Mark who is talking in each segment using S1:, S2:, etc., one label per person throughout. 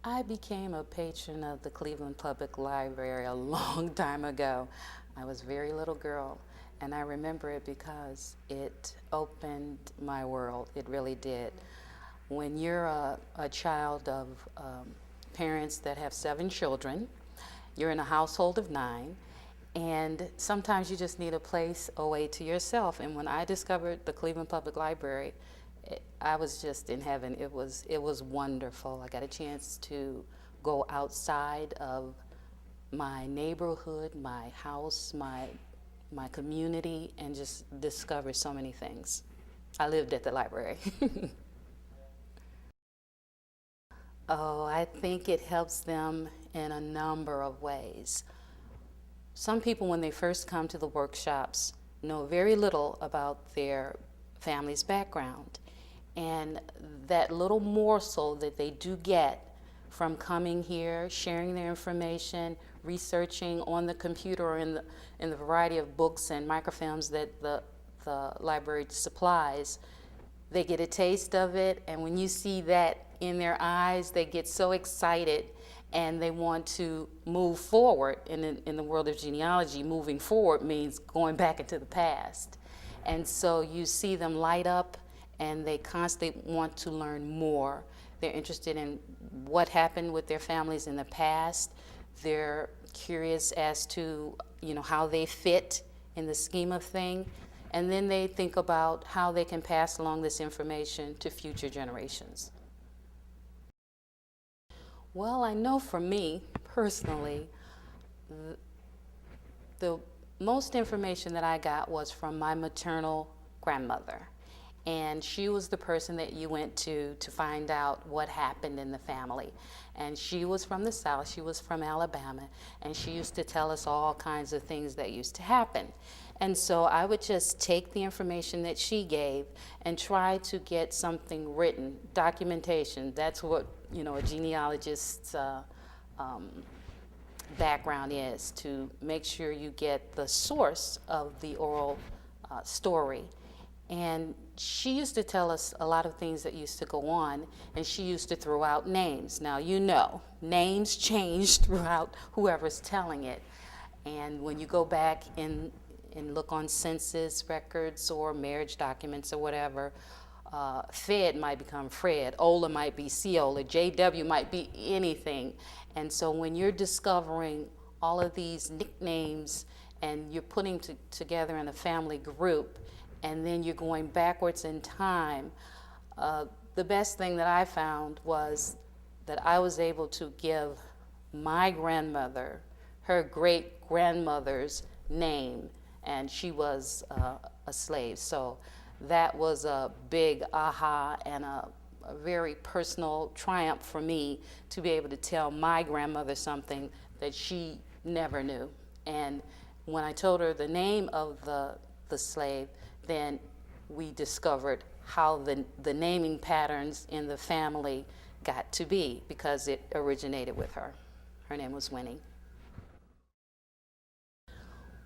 S1: I became a patron of the Cleveland Public Library a long time ago. I was a very little girl, and I remember it because it opened my world. It really did. When you're a child of parents that have 7 children, you're in a household of 9, and sometimes you just need a place away to yourself. And when I discovered the Cleveland Public Library, I was just in heaven. It was wonderful. I got a chance to go outside of my neighborhood, my house, my community, and just discover so many things. I lived at the library. Oh, I think it helps them in a number of ways. Some people, when they first come to the workshops, know very little about their family's background. And that little morsel that they do get from coming here, sharing their information, researching on the computer or in the variety of books and microfilms that the library supplies, they get a taste of it, and when you see that in their eyes, they get so excited and they want to move forward. In the world of genealogy, moving forward means going back into the past. And so you see them light up, and they constantly want to learn more. They're interested in what happened with their families in the past. They're curious as to, how they fit in the scheme of things. And then they think about how they can pass along this information to future generations. Well, I know for me, personally, the most information that I got was from my maternal grandmother. And she was the person that you went to find out what happened in the family. And she was from the South, she was from Alabama, and she used to tell us all kinds of things that used to happen. And so I would just take the information that she gave and try to get something written, documentation. That's what, a genealogist's background is, to make sure you get the source of the oral story. And she used to tell us a lot of things that used to go on, and she used to throw out names. Now, names change throughout whoever's telling it. And when you go back and look on census records or marriage documents or whatever, Fed might become Fred, Ola might be Ciola, JW might be anything. And so when you're discovering all of these nicknames and you're putting together in a family group, and then you're going backwards in time, the best thing that I found was that I was able to give my grandmother her great-grandmother's name, and she was a slave. So that was a big aha and a very personal triumph for me to be able to tell my grandmother something that she never knew. And when I told her the name of the slave, then we discovered how the naming patterns in the family got to be, because it originated with her. Her name was Winnie.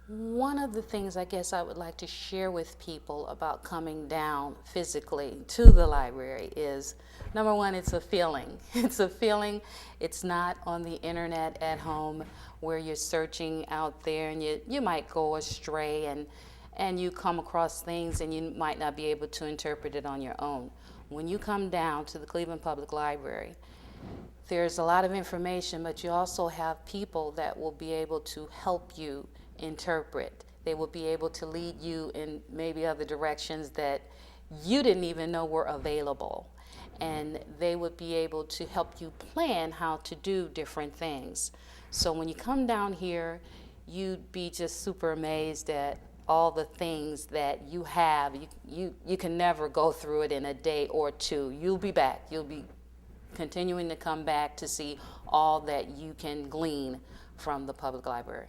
S1: One of the things I guess I would like to share with people about coming down physically to the library is, number one, it's a feeling. It's a feeling. It's not on the internet at home where you're searching out there and you might go astray and you come across things and you might not be able to interpret it on your own. When you come down to the Cleveland Public Library, there's a lot of information, but you also have people that will be able to help you interpret. They will be able to lead you in maybe other directions that you didn't even know were available. And they would be able to help you plan how to do different things. So when you come down here, you'd be just super amazed at all the things that you have. You can never go through it in a day or two. You'll be back. You'll be continuing to come back to see all that you can glean from the public library.